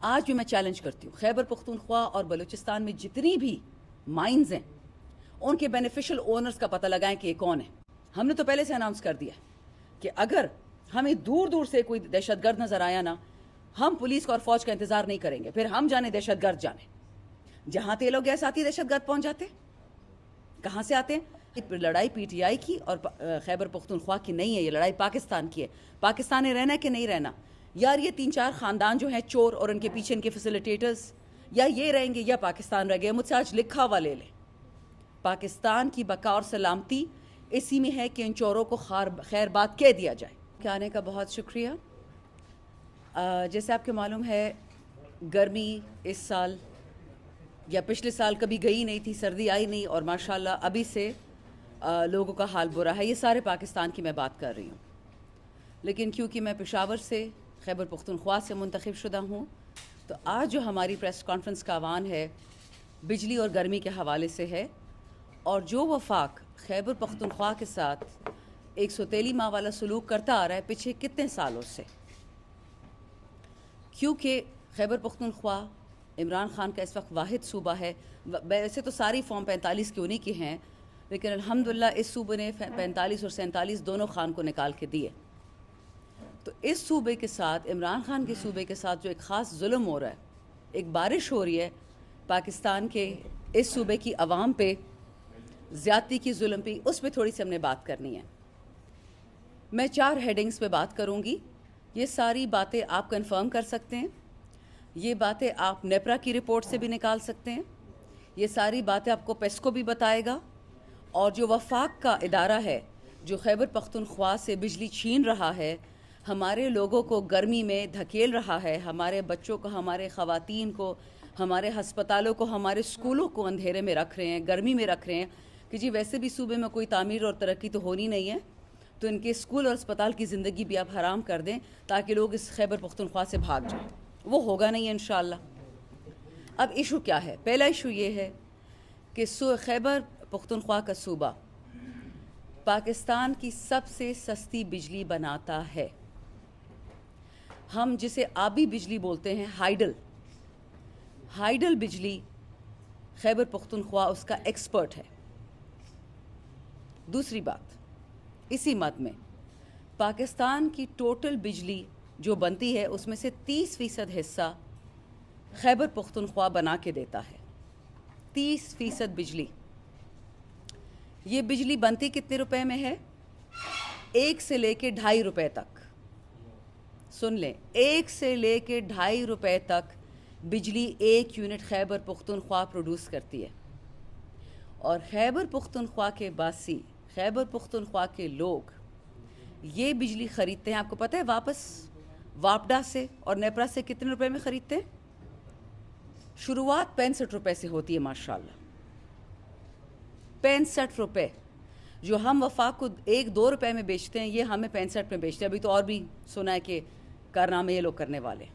آج بھی میں چیلنج کرتی ہوں، خیبر پختونخوا اور بلوچستان میں جتنی بھی مائنز ہیں ان کے بینیفیشل اونرز کا پتہ لگائیں کہ یہ کون ہے. ہم نے تو پہلے سے اناؤنس کر دیا کہ اگر ہمیں دور دور سے کوئی دہشت گرد نظر آیا نا، ہم پولیس کا اور فوج کا انتظار نہیں کریں گے، پھر ہم جانے دہشت گرد جانے. جہاں تیل و گیس آتی دہشت گرد پہنچ جاتے. کہاں سے آتے ہیں؟ لڑائی پی ٹی آئی کی اور خیبر پختونخوا کی نہیں ہے، یہ لڑائی پاکستان کی ہے. پاکستان نے رہنا ہے کہ نہیں رہنا؟ یار یہ 3-4 خاندان جو ہیں چور اور ان کے پیچھے ان کے فیسیلیٹیٹرز، یا یہ رہیں گے یا پاکستان رہ گئے. مجھ سے آج لکھا ہوا لے لیں. پاکستان کی بقا اور سلامتی اسی میں ہے کہ ان چوروں کو خیر بات کہہ دیا جائے. کہ آنے کا بہت شکریہ. جیسے آپ کے معلوم ہے گرمی اس سال یا پچھلے سال کبھی گئی نہیں تھی، سردی آئی نہیں، اور ماشاءاللہ ابھی سے لوگوں کا حال برا ہے. یہ سارے پاکستان کی میں بات کر رہی ہوں، لیکن کیونکہ میں پشاور سے خیبر پختونخوا سے منتخب شدہ ہوں، تو آج جو ہماری پریس کانفرنس کا عنوان ہے بجلی اور گرمی کے حوالے سے ہے. اور جو وفاق خیبر پختونخوا کے ساتھ ایک سوتیلی ماں والا سلوک کرتا آ رہا ہے پچھلے کتنے سالوں سے، کیونکہ خیبر پختونخوا عمران خان کا اس وقت واحد صوبہ ہے. ویسے تو ساری فارم 45 کی انہی کی ہیں، لیکن الحمدللہ اس صوبے نے 45 اور 47 دونوں خان کو نکال کے دیے. تو اس صوبے کے ساتھ، عمران خان کے صوبے کے ساتھ جو ایک خاص ظلم ہو رہا ہے، ایک بارش ہو رہی ہے پاکستان کے اس صوبے کی عوام پہ، زیادتی کی ظلم پہ، اس پہ تھوڑی سی ہم نے بات کرنی ہے. میں 4 ہیڈنگز پہ بات کروں گی. یہ ساری باتیں آپ کنفرم کر سکتے ہیں، یہ باتیں آپ نیپرا کی رپورٹ سے بھی نکال سکتے ہیں، یہ ساری باتیں آپ کو پیسکو بھی بتائے گا. اور جو وفاق کا ادارہ ہے جو خیبر پختونخوا سے بجلی چھین رہا ہے، ہمارے لوگوں کو گرمی میں دھکیل رہا ہے، ہمارے بچوں کو، ہمارے خواتین کو، ہمارے ہسپتالوں کو، ہمارے اسکولوں کو اندھیرے میں رکھ رہے ہیں، گرمی میں رکھ رہے ہیں کہ جی ویسے بھی صوبے میں کوئی تعمیر اور ترقی تو ہونی نہیں ہے، تو ان کے اسکول اور اسپتال کی زندگی بھی آپ حرام کر دیں تاکہ لوگ اس خیبر پختونخوا سے بھاگ جائیں. وہ ہوگا نہیں انشاءاللہ. اب ایشو کیا ہے؟ پہلا ایشو یہ ہے کہ خیبر پختونخوا کا صوبہ پاکستان کی سب سے سستی بجلی بناتا ہے. ہم جسے آبی بجلی بولتے ہیں، ہائیڈل بجلی، خیبر پختونخوا اس کا ایکسپرٹ ہے. دوسری بات، اسی مد میں پاکستان کی ٹوٹل بجلی جو بنتی ہے اس میں سے 30% حصہ خیبر پختونخوا بنا کے دیتا ہے. 30% بجلی. یہ بجلی بنتی کتنے روپے میں ہے؟ 1 سے لے کے 2.5 روپے تک. سن لیں، 1 سے لے کے 2.5 روپے تک بجلی 1 یونٹ خیبر پختونخوا پروڈیوس کرتی ہے. اور خیبر پختونخوا کے باسی، خیبر پختونخوا کے لوگ یہ بجلی خریدتے ہیں. آپ کو پتہ ہے واپس واپڈا سے اور نیپرا سے کتنے روپے میں خریدتے ہیں؟ شروعات 65 روپے سے ہوتی ہے ماشاءاللہ. 65 روپے جو ہم وفاق کو 1-2 روپے میں بیچتے ہیں، یہ ہمیں 65 میں بیچتے ہیں. ابھی تو اور بھی سنا ہے کہ کارنامے یہ لوگ کرنے والے.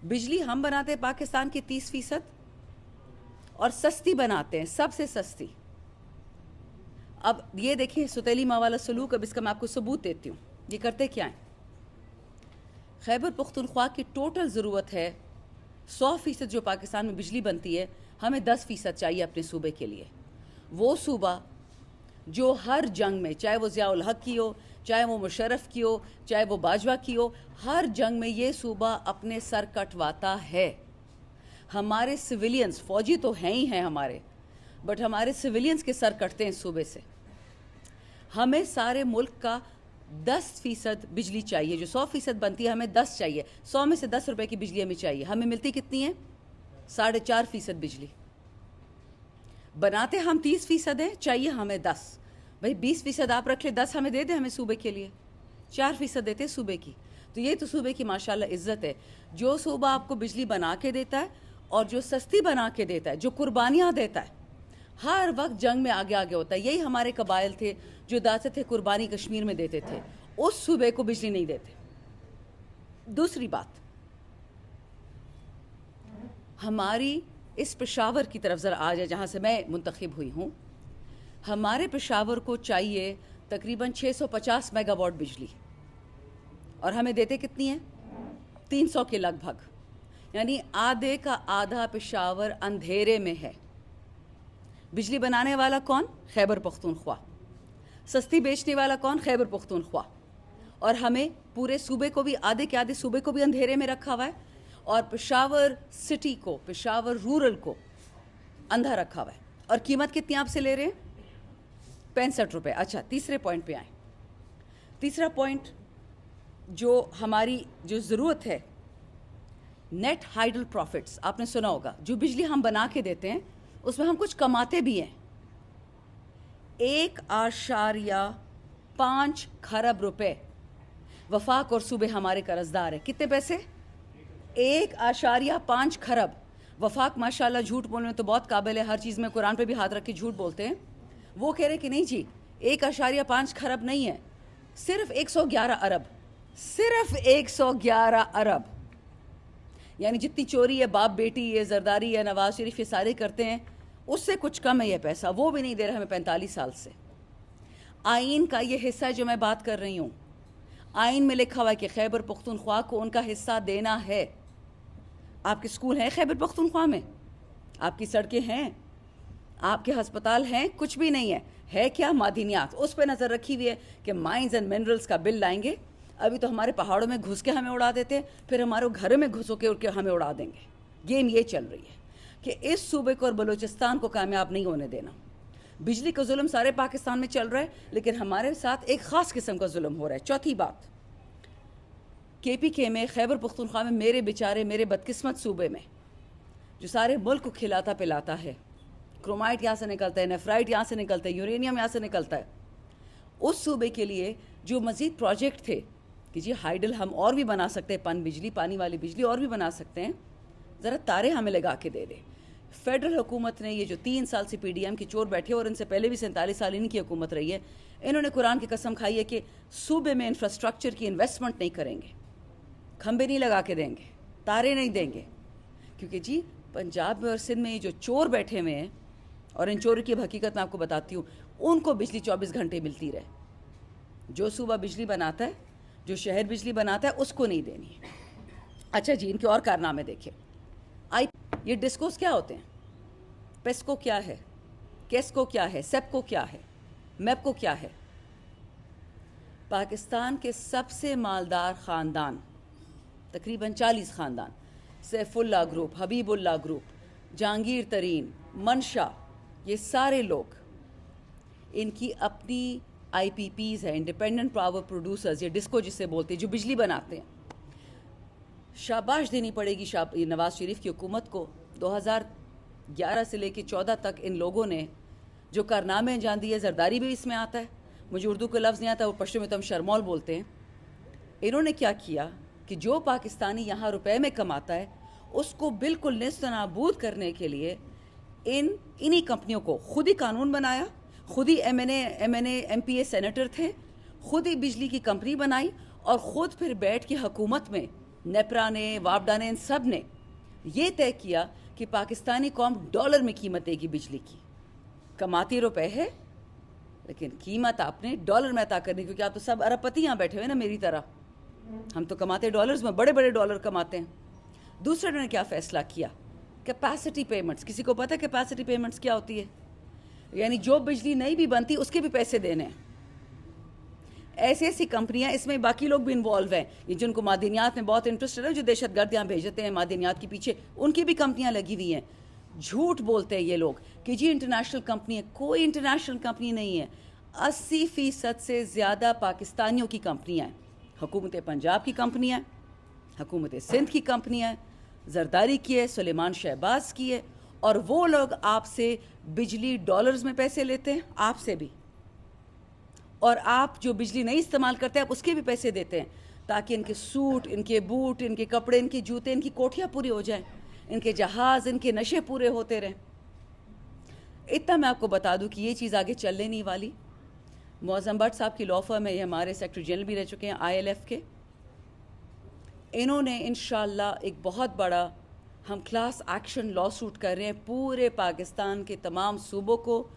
بجلی ہم بناتے ہیں پاکستان کی 30% اور سستی بناتے ہیں، سب سے سستی. اب یہ دیکھیں ستیلی ماں والا سلوک. اب اس کا میں آپ کو ثبوت دیتی ہوں. یہ کرتے کیا ہیں؟ خیبر پختونخوا کی ٹوٹل ضرورت ہے 100% جو پاکستان میں بجلی بنتی ہے، ہمیں 10% چاہیے اپنے صوبے کے لیے. وہ صوبہ جو ہر جنگ میں، چاہے وہ ضیاء الحق کی ہو، چاہے وہ مشرف کی ہو، چاہے وہ باجوہ کی ہو، ہر جنگ میں یہ صوبہ اپنے سر کٹواتا ہے. ہمارے سویلینز، فوجی تو ہیں ہی ہیں ہمارے، بٹ ہمارے سویلینز کے سر کٹتے ہیں اس صوبے سے. ہمیں سارے ملک کا 10% بجلی چاہیے. جو 100% بنتی ہے ہمیں 10 چاہیے. 100 میں سے 10 روپے کی بجلی ہمیں چاہیے. ہمیں ملتی کتنی ہے؟ 4.5% بجلی. بناتے ہم 30% ہیں، چاہیے ہمیں 10. بھئی 20% آپ رکھ لیں، 10 ہمیں دے دیں ہمیں صوبے کے لیے. 4% دیتے صوبے کی. تو یہ تو صوبے کی ماشاءاللہ عزت ہے. جو صوبہ آپ کو بجلی بنا کے دیتا ہے اور جو سستی بنا کے دیتا ہے، جو قربانیاں دیتا ہے، ہر وقت جنگ میں آگے آگے ہوتا ہے. یہی ہمارے قبائل تھے جو داتے تھے قربانی کشمیر میں دیتے تھے. اس صوبے کو بجلی نہیں دیتے. دوسری بات، ہماری اس پشاور کی طرف ذرا آ جائے جہاں سے میں منتخب ہوئی ہوں. ہمارے پشاور کو چاہیے تقریباً 650 میگا واٹ بجلی، اور ہمیں دیتے کتنی ہیں؟ 300 کے لگ بھگ. یعنی آدھے کا آدھا پشاور اندھیرے میں ہے. بجلی بنانے والا کون؟ خیبر پختونخوا. سستی بیچنے والا کون؟ خیبر پختونخوا. اور ہمیں پورے صوبے کو بھی، آدھے کے آدھے صوبے کو بھی اندھیرے میں رکھا ہوا ہے، اور پشاور سٹی کو، پشاور رورل کو اندھا رکھا ہوا ہے. اور قیمت کتنی آپ سے لے رہے ہیں؟ 65 روپے. اچھا، تیسرے پوائنٹ پہ آئیں. تیسرا پوائنٹ جو ہماری جو ضرورت ہے، نیٹ ہائیڈل پروفٹس. آپ نے سنا ہوگا جو بجلی ہم بنا کے دیتے ہیں اس میں ہم کچھ کماتے بھی ہیں. 1.5 کھرب روپے وفاق اور صوبے ہمارے قرضدار ہیں. کتنے پیسے؟ 1.5 کھرب. وفاق ماشاءاللہ جھوٹ بولنے میں تو بہت قابل ہے، ہر چیز میں قرآن پہ بھی ہاتھ رکھ کے جھوٹ بولتے ہیں. وہ کہہ رہے کہ نہیں جی 1.5 کھرب نہیں ہے، صرف 111 ارب. صرف 111 ارب. یعنی جتنی چوری ہے باپ بیٹی، یہ زرداری ہے، نواز شریف، یہ سارے کرتے ہیں، اس سے کچھ کم ہے یہ پیسہ. وہ بھی نہیں دے رہا ہمیں 45 سال سے. آئین کا یہ حصہ جو میں بات کر رہی ہوں، آئین میں لکھا ہوا ہے کہ خیبر پختونخوا کو ان کا حصہ دینا ہے. آپ کے اسکول ہیں خیبر پختونخوا میں؟ آپ کی سڑکیں ہیں؟ آپ کے ہسپتال ہیں؟ کچھ بھی نہیں ہے. ہے کیا؟ معدنیات. اس پہ نظر رکھی ہوئی ہے کہ مائنز اینڈ منرلز کا بل لائیں گے. ابھی تو ہمارے پہاڑوں میں گھس کے ہمیں اڑا دیتے ہیں، پھر ہمارے گھروں میں گھسو کے ہمیں اڑا دیں گے. گیم یہ چل رہی ہے کہ اس صوبے کو اور بلوچستان کو کامیاب نہیں ہونے دینا. بجلی کا ظلم سارے پاکستان میں چل رہا ہے، لیکن ہمارے ساتھ ایک خاص قسم کا ظلم ہو رہا ہے. چوتھی بات، کے پی کے میں، خیبر پختونخوا میں، میرے بدقسمت صوبے میں جو سارے ملک کو کھلاتا پلاتا ہے، کرومائٹ یہاں سے نکلتا ہے، نیفرائٹ یہاں سے نکلتا ہے، یورینیم یہاں سے نکلتا ہے، اس صوبے کے لیے جو مزید پروجیکٹ تھے کہ جی ہائیڈل ہم اور بھی بنا سکتے ہیں، پن بجلی، پانی والی بجلی اور بھی بنا سکتے ہیں، ذرا تارے ہمیں لگا کے دے دیں. فیڈرل حکومت نے یہ جو 3 سال سے پی ڈی ایم کی چور بیٹھے، اور ان سے پہلے بھی 47 سال ان کی حکومت رہی ہے، انہوں نے قرآن کی قسم کھائی ہے کہ صوبے میں انفراسٹرکچر کی انویسٹمنٹ نہیں کریں گے، کھمبے نہیں لگا کے دیں گے، تارے نہیں دیں گے. کیونکہ جی پنجاب میں اور سندھ میں یہ جو چور بیٹھے ہوئے ہیں، اور ان چوروں کی حقیقت میں آپ کو بتاتی ہوں، ان کو بجلی 24 گھنٹے ملتی رہے. جو صوبہ بجلی بناتا ہے، جو شہر بجلی بناتا ہے، اس کو نہیں دینی ہے. اچھا جی، ان کے اور کارنامے دیکھیں. یہ ڈسکوز کیا ہوتے ہیں؟ پیسکو کیا ہے؟ کیسکو کیا ہے؟ سیپکو کیا ہے؟ میپکو کیا ہے؟ پاکستان کے سب سے مالدار خاندان، تقریباً 40 خاندان، سیف اللہ گروپ، حبیب اللہ گروپ، جہانگیر ترین، منشا، یہ سارے لوگ، ان کی اپنی آئی پی پیز ہیں، انڈیپینڈنٹ پاور پروڈیوسرز، یہ ڈسکو جسے بولتے ہیں، جو بجلی بناتے ہیں. شاباش دینی پڑے گی نواز شریف کی حکومت کو. 2011 سے لے کے 14 تک ان لوگوں نے جو کارنامے انجام دیے، زرداری بھی اس میں آتا ہے، مجھے اردو کا لفظ نہیں آتا، وہ پشتو میں تو ہم شرمول بولتے ہیں. انہوں نے کیا کیا کہ جو پاکستانی یہاں روپے میں کماتا ہے اس کو بالکل نیست و نابود کرنے کے لیے انہی کمپنیوں کو خود ہی قانون بنایا، خود ہی ایم پی اے سینیٹر تھے، خود ہی بجلی کی کمپنی بنائی، اور خود پھر بیٹھ کے حکومت میں نیپرا نے، وابڈا نے، ان سب نے یہ طے کیا کہ پاکستانی قوم ڈالر میں قیمت دے گی بجلی کی. کماتی روپے ہے لیکن قیمت آپ نے ڈالر میں عطا کرنی، کیونکہ آپ تو سب ارب پتی یہاں بیٹھے ہوئے نا میری طرح، ہم تو کماتے ڈالرز میں، بڑے بڑے ڈالر کماتے ہیں. دوسرے نے کیا فیصلہ کیا؟ Capacity payments. کسی کو پتہ ہے کیپیسٹی پیمنٹس کیا ہوتی ہے؟ یعنی جو بجلی نہیں بھی بنتی اس کے بھی پیسے دینے ہیں. ایسی کمپنیاں، اس میں باقی لوگ بھی انوالو ہیں، یہ جن کو معدنیات میں بہت انٹرسٹ ہے، جو دہشت گرد یہاں بھیجتے ہیں معدنیات کے پیچھے، ان کی بھی کمپنیاں لگی ہوئی ہیں. جھوٹ بولتے ہیں یہ لوگ کہ جی انٹرنیشنل کمپنی ہے. کوئی انٹرنیشنل کمپنی نہیں ہے. 80% سے زیادہ پاکستانیوں کی کمپنیاں ہیں. حکومت پنجاب کی کمپنی ہے، حکومت سندھ کی کمپنی ہے، زرداری کی ہے، سلیمان شہباز کی ہے، اور وہ لوگ آپ سے بجلی ڈالرز میں پیسے لیتے ہیں، آپ سے بھی، اور آپ جو بجلی نہیں استعمال کرتے آپ اس کے بھی پیسے دیتے ہیں، تاکہ ان کے سوٹ، ان کے بوٹ، ان کے کپڑے، ان کے جوتے، ان کی کوٹھیاں پوری ہو جائیں، ان کے جہاز، ان کے نشے پورے ہوتے رہیں. اتنا میں آپ کو بتا دوں کہ یہ چیز آگے چلنے نہیں والی. معظم بٹ صاحب کی لا فرم ہے، یہ ہمارے سیکرٹری جنرل بھی رہ چکے ہیں آئی ایل ایف کے. انہوں نے انشاءاللہ ایک بہت بڑا ہم کلاس ایکشن لا سوٹ کر رہے ہیں پورے پاکستان کے تمام صوبوں کو،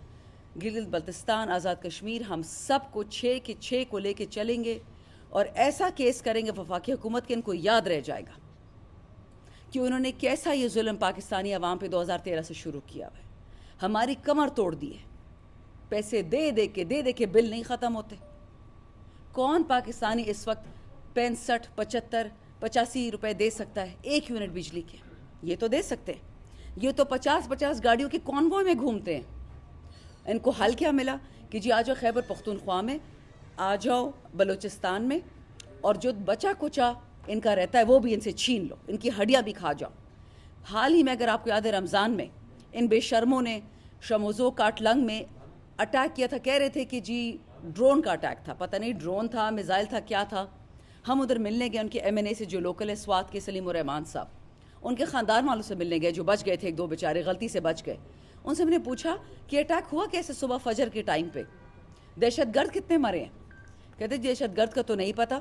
گلگت بلتستان، آزاد کشمیر، ہم سب کو 6 کے 6 کو لے کے چلیں گے، اور ایسا کیس کریں گے وفاقی حکومت کے ان کو یاد رہ جائے گا کہ انہوں نے کیسا یہ ظلم پاکستانی عوام پہ 2013 سے شروع کیا ہے. ہماری کمر توڑ دی ہے. پیسے دے دے کے بل نہیں ختم ہوتے. کون پاکستانی اس وقت 65 75 85 روپے دے سکتا ہے 1 یونٹ بجلی کے؟ یہ تو دے سکتے ہیں. یہ تو 50 گاڑیوں کے کانوائے میں گھومتے ہیں. ان کو حل کیا ملا کہ جی آ جاؤ خیبر پختونخوا میں، آ جاؤ بلوچستان میں، اور جو بچا کچا ان کا رہتا ہے وہ بھی ان سے چھین لو، ان کی ہڈیاں بھی کھا جاؤ. حال ہی میں اگر آپ کو یاد ہے رمضان میں ان بے شرموں نے شموزو کاٹلنگ میں اٹیک کیا تھا. کہہ رہے تھے کہ جی ڈرون کا اٹیک تھا، پتہ نہیں ڈرون تھا، میزائل تھا، کیا تھا. ہم ادھر ملنے گئے ان کے ایم این اے سے جو لوکل ہے سوات کے، سلیم الرحمان صاحب، ان کے خاندان والوں سے ملنے گئے جو بچ گئے تھے، 1 2 بیچارے غلطی سے بچ گئے. ان سے میں نے پوچھا کہ اٹیک ہوا کیسے صبح فجر کے ٹائم پہ؟ دہشت گرد کتنے مرے ہیں؟ کہتے دہشت گرد کا تو نہیں پتہ،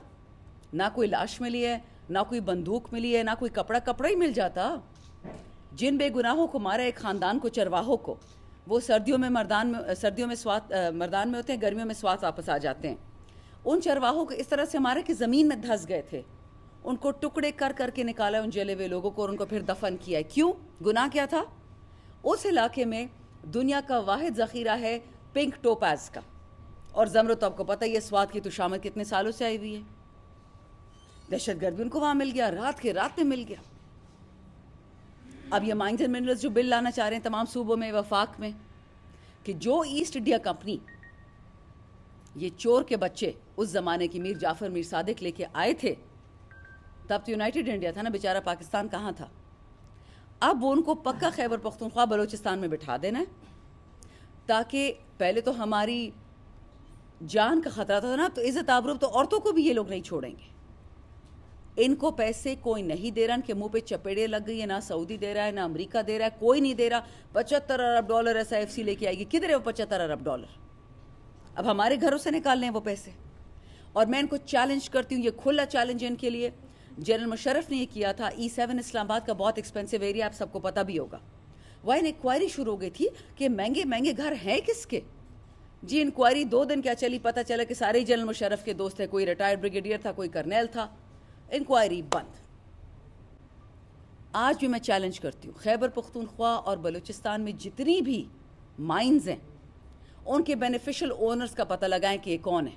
نہ کوئی لاش ملی ہے، نہ کوئی بندوق ملی ہے، نہ کوئی کپڑا ہی مل جاتا. جن بے گناہوں کو مارا ایک خاندان کو، چرواہوں کو، وہ سردیوں میں سوات مردان میں ہوتے ہیں، گرمیوں میں سوات واپس آ جاتے ہیں. ان چرواہوں کو اس طرح سے مارا کہ زمین میں دھس گئے تھے. ان کو ٹکڑے کر کے نکالا ان جلے ہوئے لوگوں کو، اور ان کو پھر دفن کیا ہے. کیوں؟ گناہ کیا تھا؟ اس علاقے میں دنیا کا واحد ذخیرہ ہے پنک ٹوپاز کا، اور زمرد. تو آپ کو پتہ ہی ہے سوات کی تو شامت کتنے سالوں سے آئی ہوئی ہے. دہشت گرد بھی ان کو وہاں مل گیا، رات میں مل گیا. اب یہ مائنز اینڈ منرلز جو بل لانا چاہ رہے ہیں تمام صوبوں میں، وفاق میں، کہ جو ایسٹ انڈیا کمپنی، یہ چور کے بچے اس زمانے کی میر جعفر میر صادق لے کے آئے تھے، تب تو یونائٹڈ انڈیا تھا نا بیچارہ، پاکستان کہاں تھا. اب وہ ان کو پکا خیبر پختونخوا بلوچستان میں بٹھا دینا ہے، تاکہ پہلے تو ہماری جان کا خطرہ تھا نا، تو عزت آبرو تو عورتوں کو بھی یہ لوگ نہیں چھوڑیں گے. ان کو پیسے کوئی نہیں دے رہا، ان کے منہ پہ چپیڑے لگ گئی ہے. نہ سعودی دے رہا ہے، نہ امریکہ دے رہا ہے، کوئی نہیں دے رہا. $75 ارب ایس آئی ایف سی لے کے آئے گی. کدھر ہے وہ $75 ارب؟ اب ہمارے گھروں سے نکالنے ہیں وہ پیسے. اور میں ان کو چیلنج کرتی ہوں، یہ کھلا چیلنج ہے ان کے لیے. جنرل مشرف نے یہ کیا تھا. E7 اسلام آباد کا بہت ایکسپینسو ایریا، آپ سب کو پتہ بھی ہوگا. وہ انکوائری شروع ہو گئی تھی کہ مہنگے گھر ہیں کس کے. جی انکوائری 2 دن کیا چلی، پتہ چلا کہ سارے جنرل مشرف کے دوست ہیں. کوئی ریٹائرڈ بریگیڈیئر تھا، کوئی کرنیل تھا. انکوائری بند. آج بھی میں چیلنج کرتی ہوں، خیبر پختونخوا اور بلوچستان میں جتنی بھی مائنز ہیں ان کے بینیفیشل اونرز کا پتہ لگائیں کہ یہ کون ہے.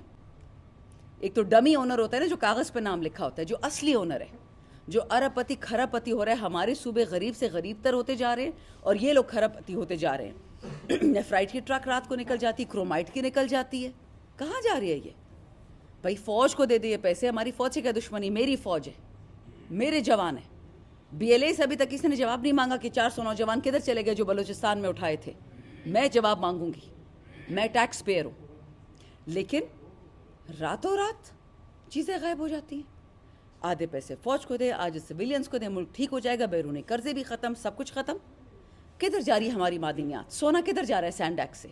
ایک تو ڈمی اونر ہوتا ہے نا، جو کاغذ پہ نام لکھا ہوتا ہے. جو اصلی اونر ہے، جو ارب پتی کھرب پتی ہو رہا ہے. ہمارے صوبے غریب سے غریب تر ہوتے جا رہے ہیں، اور یہ لوگ کھرب پتی ہوتے جا رہے ہیں. نیفرائٹ کی ٹرک رات کو نکل جاتی، کرومائٹ کی نکل جاتی ہے. کہاں جا رہی ہے یہ؟ بھائی فوج کو دے دیے پیسے. ہماری فوج سے کیا دشمنی؟ میری فوج ہے، میرے جوان ہیں. BLA سے ابھی تک کسی نے جواب نہیں مانگا کہ 400 نوجوان کدھر چلے گئے جو بلوچستان میں اٹھائے تھے. میں جواب مانگوں گی، میں ٹیکس پیئر ہوں. لیکن راتوں رات چیزیں غائب ہو جاتی ہیں. آدھے پیسے فوج کو دے، آج سویلینز کو دے، ملک ٹھیک ہو جائے گا، بیرونی قرضے بھی ختم، سب کچھ ختم. کدھر جا رہی ہے ہماری معدنیات؟ سونا کدھر جا رہا ہے سینڈیک سے؟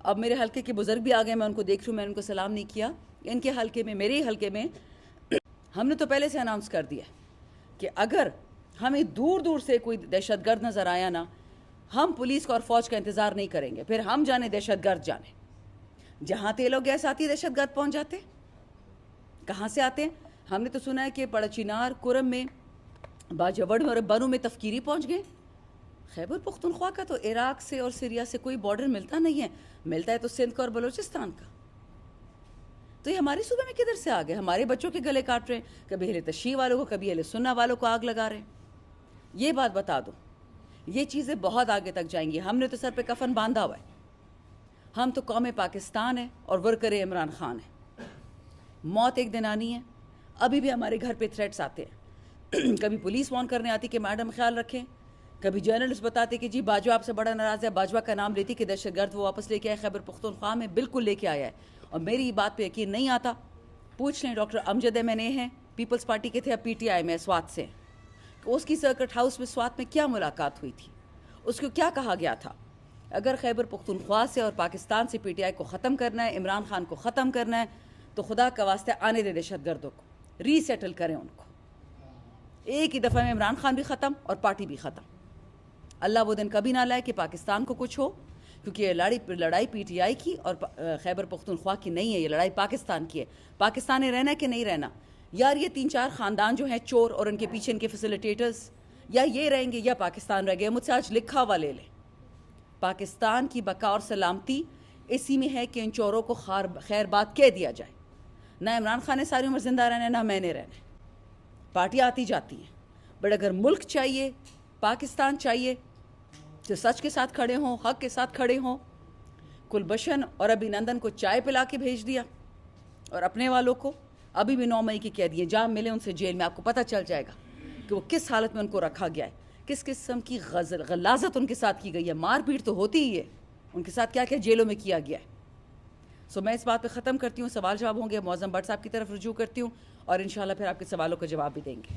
اب میرے حلقے کے بزرگ بھی آ گئے، میں ان کو دیکھ رہی ہوں، میں نے ان کو سلام نہیں کیا. ان کے حلقے میں، میرے حلقے میں ہم نے تو پہلے سے اناؤنس کر دیا کہ اگر ہمیں دور سے کوئی دہشت گرد نظر آیا نا، ہم پولیس کا اور فوج کا انتظار نہیں کریں گے. پھر ہم جانے دہشت گرد جانے. جہاں تیل و گیس آتی دہشت گرد پہنچ جاتے. کہاں سے آتے ہیں؟ ہم نے تو سنا ہے کہ پڑچینار، کرم میں، باجوڑ میں اور بنو میں تفکیری پہنچ گئے. خیبر پختونخوا کا تو عراق سے اور سیریا سے کوئی بارڈر ملتا نہیں ہے. ملتا ہے تو سندھ کا اور بلوچستان کا. تو یہ ہمارے صوبے میں کدھر سے آ گئے؟ ہمارے بچوں کے گلے کاٹ رہے ہیں، کبھی اہل تشیع والوں کو، کبھی اہل سنہ والوں کو آگ لگا رہے ہیں. یہ بات بتا دو، یہ چیزیں بہت آگے تک جائیں گی. ہم نے تو سر پہ کفن باندھا ہوا ہے. ہم تو قوم پاکستان ہے اور ورکر عمران خان ہے. موت ایک دن آنی ہے. ابھی بھی ہمارے گھر پہ تھریٹس آتے ہیں. کبھی پولیس فون کرنے آتی کہ میڈم خیال رکھیں. کبھی جرنلسٹ بتاتے کہ جی باجوہ آپ سے بڑا ناراض ہے. باجوہ کا نام لیتی کہ دہشت گرد وہ واپس لے کے آئے. خیبر پختونخوا میں بالکل لے کے آیا ہے. اور میری بات پہ یقین نہیں آتا، پوچھ لیں ڈاکٹر امجد MNA ہیں، پیپلز پارٹی کے تھے، اب PTI میں سوات سے. اس کی سرکٹ ہاؤس میں سوات میں کیا ملاقات ہوئی تھی، اس کو کیا کہا گیا تھا؟ اگر خیبر پختونخوا سے اور پاکستان سے PTI کو ختم کرنا ہے، عمران خان کو ختم کرنا ہے، تو خدا کا واسطے آنے دے دہشت گردوں کو، ری سیٹل کریں ان کو. ایک ہی دفعہ میں عمران خان بھی ختم اور پارٹی بھی ختم. اللہ وہ دن کبھی نہ لائے کہ پاکستان کو کچھ ہو، کیونکہ یہ لڑائی PTI کی اور خیبر پختونخوا کی نہیں ہے. یہ لڑائی پاکستان کی ہے. پاکستان نے رہنا ہے کہ نہیں رہنا، یار یہ 3-4 خاندان جو ہیں چور اور ان کے پیچھے ان کے فیسیلیٹیٹرز یا یہ رہیں گے یا پاکستان رہ گئے. مجھ سے آج لکھا ہوا لے لیں. پاکستان کی بقا اور سلامتی اسی میں ہے کہ ان چوروں کو خیر بات کہہ دیا جائے. نہ عمران خان نے ساری عمر زندہ رہنا ہے نہ میں نے رہنا ہے. پارٹیاں آتی جاتی ہیں, بٹ اگر ملک چاہیے, پاکستان چاہیے جو سچ کے ساتھ کھڑے ہوں, حق کے ساتھ کھڑے ہوں. کلبھشن اور ابھی نندن کو چائے پلا کے بھیج دیا اور اپنے والوں کو ابھی بھی 9 مئی کی کہہ دیے جہاں ملے ان سے جیل میں. آپ کو پتہ چل جائے گا کہ وہ کس حالت میں ان کو رکھا گیا ہے, کس قسم کی غلاظت ان کے ساتھ کی گئی ہے. مار پیٹ تو ہوتی ہی ہے, ان کے ساتھ کیا کیا جیلوں میں کیا گیا ہے. میں اس بات پہ ختم کرتی ہوں. سوال جواب ہوں گے, معظم بٹ صاحب کی طرف رجوع کرتی ہوں اور انشاءاللہ پھر آپ کے سوالوں کا جواب بھی دیں گے.